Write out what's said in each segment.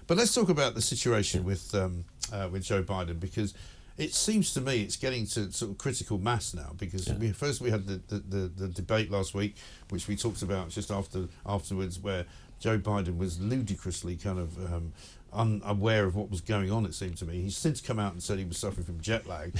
But let's talk about the situation with Joe Biden, because it seems to me it's getting to sort of critical mass now, because first we had the debate last week, which we talked about just afterwards, where Joe Biden was ludicrously kind of unaware of what was going on, it seemed to me. He's since come out and said he was suffering from jet lag,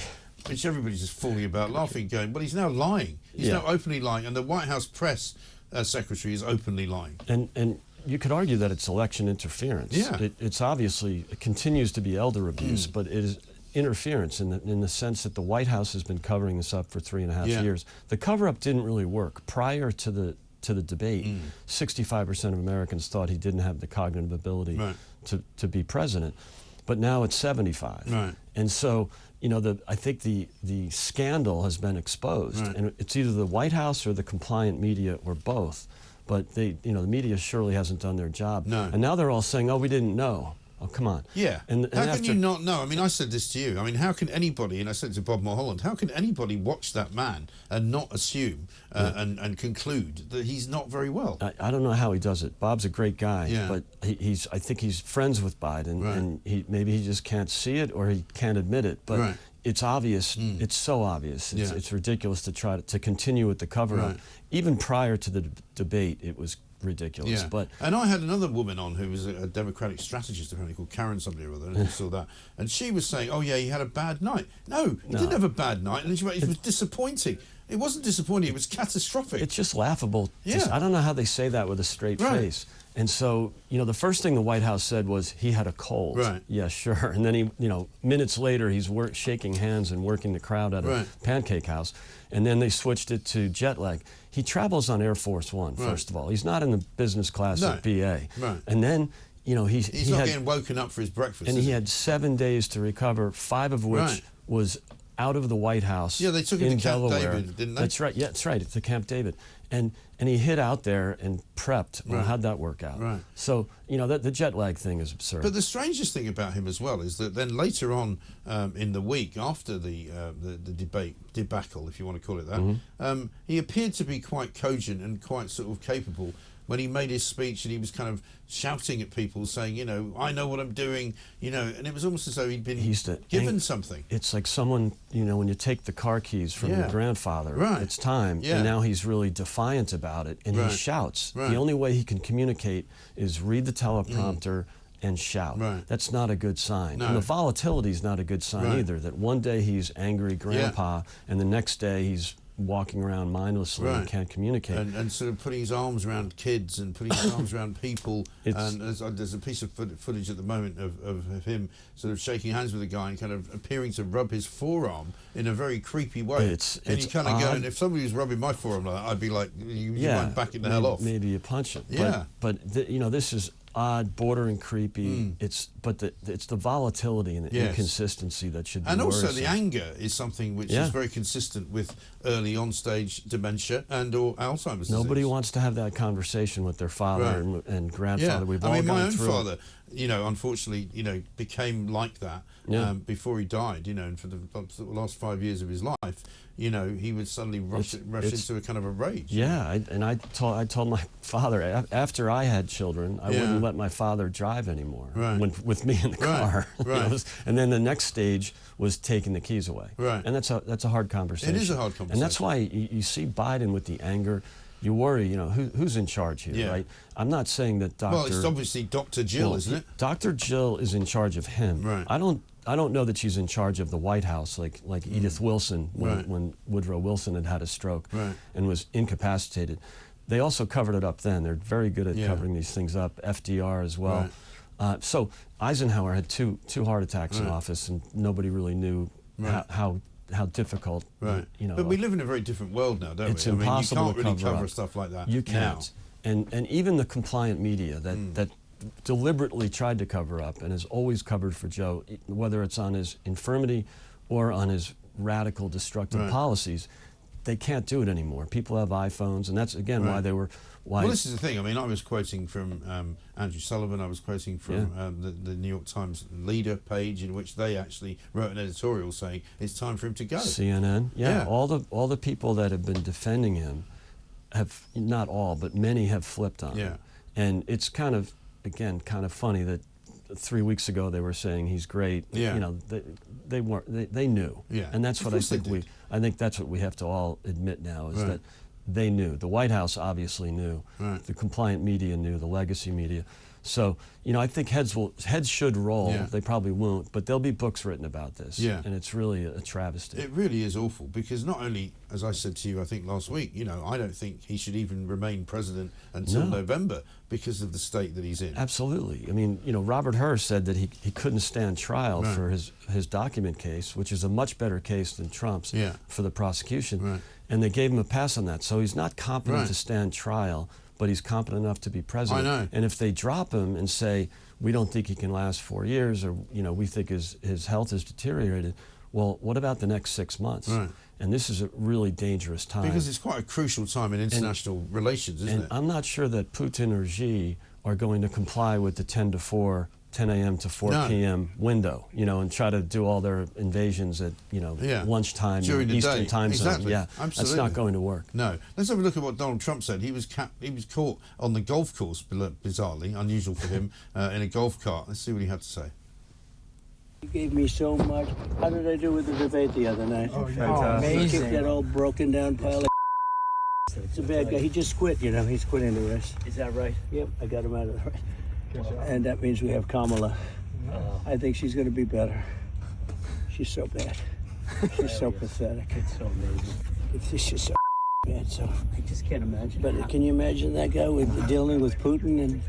which everybody's just falling about laughing, going, well, he's now lying. He's now openly lying, and the White House press secretary is openly lying. And you could argue that it's election interference. Yeah. It's obviously, it continues to be elder abuse, but it is interference in the sense that the White House has been covering this up for 3.5 years. The cover-up didn't really work. Prior to the debate, 65% of Americans thought he didn't have the cognitive ability to be president, but now it's 75. Right. And so, you know, I think the scandal has been exposed, and it's either the White House or the compliant media or both. But the media surely hasn't done their job. No. And now they're all saying, "Oh, we didn't know." Oh, come on. Yeah. And how can you not know? I mean, I said this to you. I mean, how can anybody, and I said it to Bob Mulholland, how can anybody watch that man and not assume and conclude that he's not very well? I don't know how he does it. Bob's a great guy, but I think he's friends with Biden, and maybe he just can't see it or he can't admit it. But it's obvious. It's so obvious. It's ridiculous to try to continue with the cover-up. Even prior to the debate, it was ridiculous. But and I had another woman on who was a Democratic strategist, apparently called Karen somebody or other, and I saw that, and she was saying, "Oh yeah, he had a bad night." No, he didn't have a bad night, and it was disappointing. It wasn't disappointing; it was catastrophic. It's just laughable. I don't know how they say that with a straight face. And so, you know, the first thing the White House said was he had a cold. Yeah, sure. And then he, you know, minutes later, he's shaking hands and working the crowd at a pancake house. And then they switched it to jet lag. He travels on Air Force One, first of all. He's not in the business class at BA. And then, you know, he's not getting woken up for his breakfast. And he had 7 days to recover, 5 of which was out of the White House. Yeah, they took him to Camp David, didn't they? That's right. Yeah, that's right. It's to Camp David. And he hit out there and prepped. Well, how'd that work out? So, you know, the jet lag thing is absurd. But the strangest thing about him as well is that then later on in the week, after the debate debacle, if you want to call it that, he appeared to be quite cogent and quite sort of capable when he made his speech, and he was kind of shouting at people saying, you know, I know what I'm doing, you know, and it was almost as though he'd been given something. It's like someone, you know, when you take the car keys from your grandfather, it's time, and now he's really defiant about it, and he shouts. The only way he can communicate is read the teleprompter and shout. That's not a good sign. And the volatility is not a good sign either, that one day he's angry grandpa, and the next day he's walking around mindlessly and can't communicate. And sort of putting his arms around kids and putting his arms around people. And there's a piece of footage at the moment of him sort of shaking hands with a guy and kind of appearing to rub his forearm in a very creepy way. And you kind of go, and if somebody was rubbing my forearm like that, I'd be like, you might back it the hell off. Maybe you punch it. But you know, this is odd, bordering creepy. It's the volatility and the inconsistency that should be and also worrisome. the anger is something which is very consistent with early on-stage dementia and/or Alzheimer's Nobody disease. wants to have that conversation with their father and grandfather. We've all I mean, my gone own through father, you know, unfortunately, you know, became like that before he died. You know, and for the last 5 years of his life, you know, he would suddenly rush into a kind of a rage. Yeah, I told my father after I had children, I wouldn't let my father drive anymore with me in the car. You know, and then the next stage was taking the keys away. And that's a hard conversation. It is a hard conversation. And that's why you see Biden with the anger. You worry, you know, who's in charge here, right? I'm not saying that Dr. Well, it's obviously Dr. Jill, isn't it? Dr. Jill is in charge of him. I don't know that she's in charge of the White House like Edith Wilson when Woodrow Wilson had a stroke and was incapacitated. They also covered it up then. They're very good at covering these things up. FDR as well. So Eisenhower had two heart attacks in office, and nobody really knew how difficult. You know. But we live in a very different world now, don't we? It's impossible I mean, you can't to really cover stuff like that. You can't. And even the compliant media that deliberately tried to cover up and has always covered for Joe, whether it's on his infirmity or on his radical destructive policies, they can't do it anymore. People have iPhones, and that's again why they were. Well, this is the thing. I mean, I was quoting from Andrew Sullivan. I was quoting from the New York Times leader page, in which they actually wrote an editorial saying it's time for him to go. CNN, all the people that have been defending him have, not all, but many have flipped on him. And it's kind of, again, kind of funny that 3 weeks ago they were saying he's great. Yeah. You know, they weren't. They knew. Yeah. And that's what I think I think that's what we have to all admit now is that they knew. The White House obviously knew. Right. The compliant media knew. The legacy media. So, you know, I think heads should roll. Yeah. They probably won't, but there'll be books written about this. Yeah. And it's really a travesty. It really is awful because not only, as I said to you, I think last week, you know, I don't think he should even remain president until November because of the state that he's in. Absolutely. I mean, you know, Robert Hur said that he couldn't stand trial for his document case, which is a much better case than Trump's for the prosecution. Right. And they gave him a pass on that. So he's not competent to stand trial, but he's competent enough to be president. I know. And if they drop him and say, we don't think he can last 4 years, or, you know, we think his health is deteriorated, well, what about the next 6 months? Right. And this is a really dangerous time. Because it's quite a crucial time in international relations, isn't it? I'm not sure that Putin or Xi are going to comply with the 10 a.m. to 4 p.m. window, you know, and try to do all their invasions at, you know, lunchtime, during the Eastern day. time zone. Yeah, absolutely. That's not going to work. No. Let's have a look at what Donald Trump said. He was caught on the golf course, bizarrely, unusual for him, in a golf cart. Let's see what he had to say. You gave me so much. How did I do with the debate the other night? Oh, amazing. He kicked that old broken down pile of It's a bad guy. He just quit, you know. He's quitting the race. Is that right? Yep, I got him out of the race. And that means we have Kamala. I think she's going to be better. She's so bad. She's so pathetic. It's so amazing. It's just so bad. So, I just can't imagine. but can you imagine that guy dealing with Putin and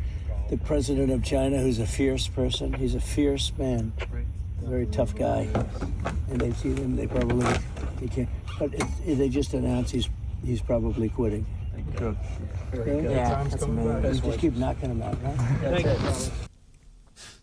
the president of China, who's a fierce person? He's a fierce man, a very tough guy. And they see him. They probably he can't. But they just announced he's probably quitting. Good. Really? Yeah, that's amazing. Just keep knocking him out, right?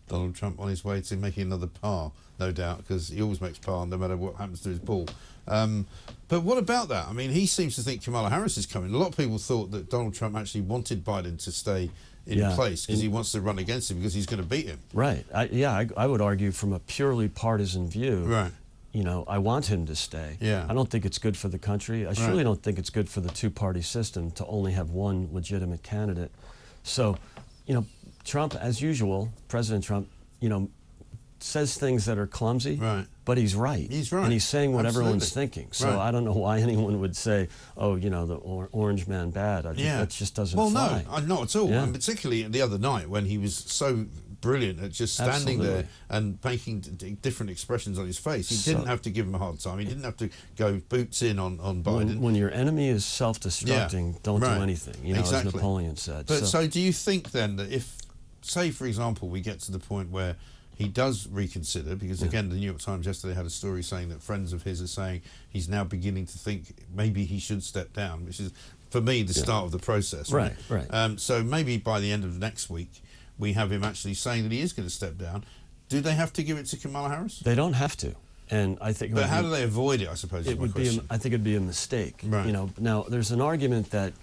Donald Trump on his way to making another par, no doubt, because he always makes par no matter what happens to his ball. But what about that? I mean, he seems to think Kamala Harris is coming. A lot of people thought that Donald Trump actually wanted Biden to stay in place because he wants to run against him because he's going to beat him. Right. I would argue from a purely partisan view. Right. You know, I want him to stay. Yeah. I don't think it's good for the country. I surely don't think it's good for the two-party system to only have one legitimate candidate. So, you know, Trump, as usual, President Trump, you know, says things that are clumsy, but he's right. He's right. And he's saying what Absolutely. everyone's thinking. So I don't know why anyone would say, oh, you know, the orange man bad. I think that just doesn't fly. Well, no, not at all. Yeah. And particularly the other night when he was so brilliant at just standing there and making different expressions on his face. He didn't have to give him a hard time. He didn't have to go boots in on Biden. When your enemy is self-destructing, don't do anything, you know, as Napoleon said. But so do you think then that if, say, for example, we get to the point where he does reconsider, because again, the New York Times yesterday had a story saying that friends of his are saying he's now beginning to think maybe he should step down, which is, for me, the start of the process. Right. So maybe by the end of next week, we have him actually saying that he is going to step down. Do they have to give it to Kamala Harris? They don't have to. And I think. But how do they avoid it, I suppose, is my question. I think it'd be a mistake. Right. You know, now there's an argument that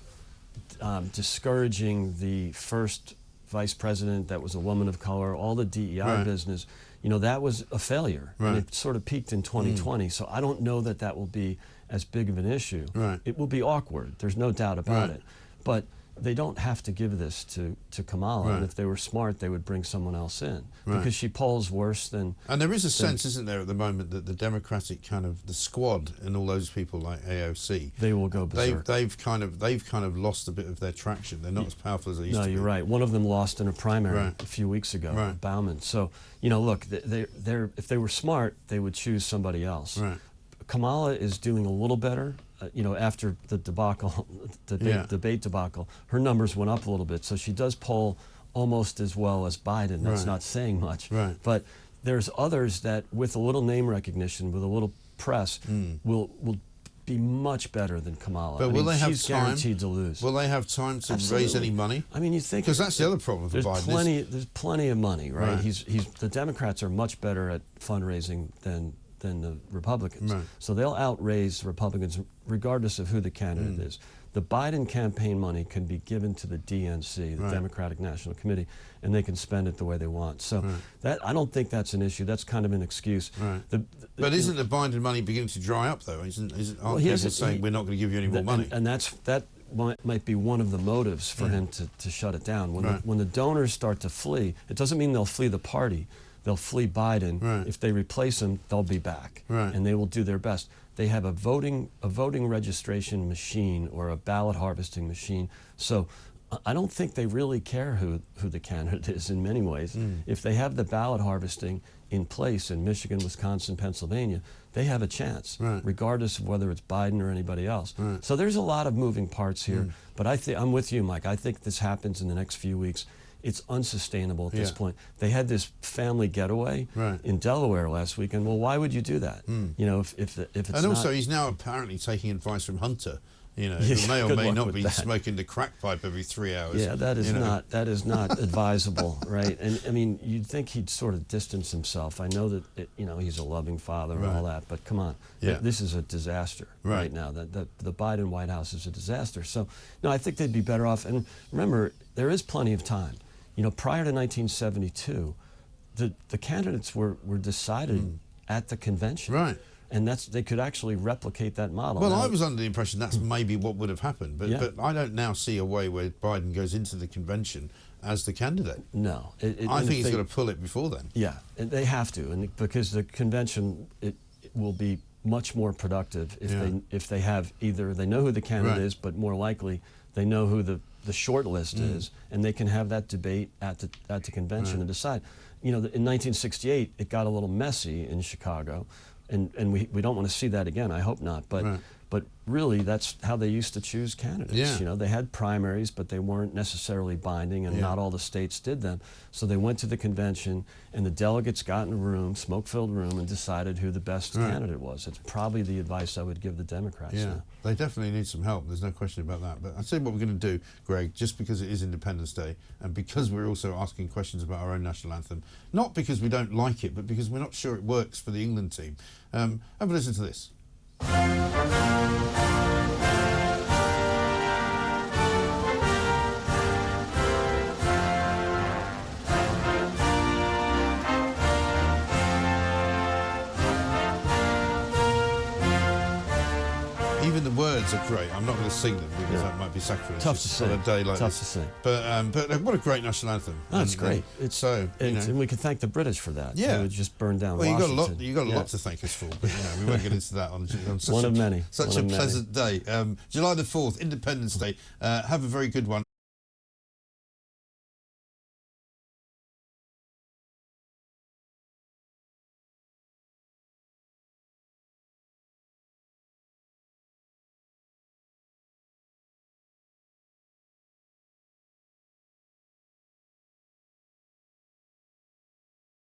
discouraging the first vice president that was a woman of color, all the DEI business, you know, that was a failure. And it sort of peaked in 2020. So I don't know that that will be as big of an issue. It will be awkward. There's no doubt about it. But they don't have to give this to Kamala. And if they were smart, they would bring someone else in. Because she polls worse than... And there is a sense, isn't there, at the moment, that the Democratic kind of, the squad and all those people like AOC... They will go berserk. They've kind of lost a bit of their traction. They're not as powerful as they used to be. No, you're right. One of them lost in a primary a few weeks ago, Bauman. So, you know, look, if they were smart, they would choose somebody else. Kamala is doing a little better. You know, after the debacle, debate debacle, her numbers went up a little bit. So she does poll almost as well as Biden. That's not saying much. But there's others that, with a little name recognition, with a little press, will be much better than Kamala. But will they have she's time? Guaranteed to lose. Will they have time to raise any money? I mean, you think, because that's the other problem for Biden. There's plenty of money, right? The Democrats are much better at fundraising than the Republicans. So they'll outraise Republicans regardless of who the candidate is. The Biden campaign money can be given to the DNC, the Democratic National Committee, and they can spend it the way they want. So that, I don't think that's an issue. That's kind of an excuse. But isn't the Biden money beginning to dry up, though? Aren't people saying we're not going to give you any more money? And that's might be one of the motives for him to shut it down. When the donors start to flee, it doesn't mean they'll flee the party. They'll flee Biden. If they replace him, they'll be back, and they will do their best. They have a voting registration machine or a ballot harvesting machine. So I don't think they really care who the candidate is in many ways. If they have the ballot harvesting in place in Michigan, Wisconsin, Pennsylvania, they have a chance, regardless of whether it's Biden or anybody else. So there's a lot of moving parts here, but I'm with you, Mike. I think this happens in the next few weeks. It's unsustainable at this point. They had this family getaway in Delaware last weekend. Well, why would you do that? You know, if it's and also he's now apparently taking advice from Hunter. You know, who may or may not be smoking the crack pipe every 3 hours. Yeah, that is not advisable, right? And I mean, you'd think he'd sort of distance himself. I know that you know, he's a loving father and all that, but come on, this is a disaster right now. The Biden White House is a disaster. So no, I think they'd be better off. And remember, there is plenty of time. You know, prior to 1972, the candidates were decided at the convention. Right. And they could actually replicate that model. Well, I was under the impression that's maybe what would have happened, but I don't now see a way where Biden goes into the convention as the candidate. No. I think he's got to pull it before then. Yeah, they have to, and because the convention it will be much more productive if they have either they know who the candidate is, but more likely they know who the short list is, and they can have that debate at the convention and decide. You know, in 1968, it got a little messy in Chicago. And we don't want to see that again. I hope not. But really, that's how they used to choose candidates. You know, they had primaries, but they weren't necessarily binding, and not all the states did them. So they went to the convention, and the delegates got in a room, smoke-filled room, and decided who the best candidate was. It's probably the advice I would give the Democrats. Yeah, they definitely need some help. There's no question about that. But I'll tell you what we're going to do, Greg, just because it is Independence Day, and because we're also asking questions about our own national anthem, not because we don't like it, but because we're not sure it works for the England team. Have a listen to this. Even the words are great. I'm not going to sing them because that might be sacrilegious. Tough to sing. On a day like Tough this. to sing. But what a great national anthem. Oh, it's great. And we can thank the British for that. Yeah. They would just burn down Washington. You got a lot to thank us for, but we won't get into that on such one of many. Such a pleasant day. July the 4th, Independence Day. Have a very good one.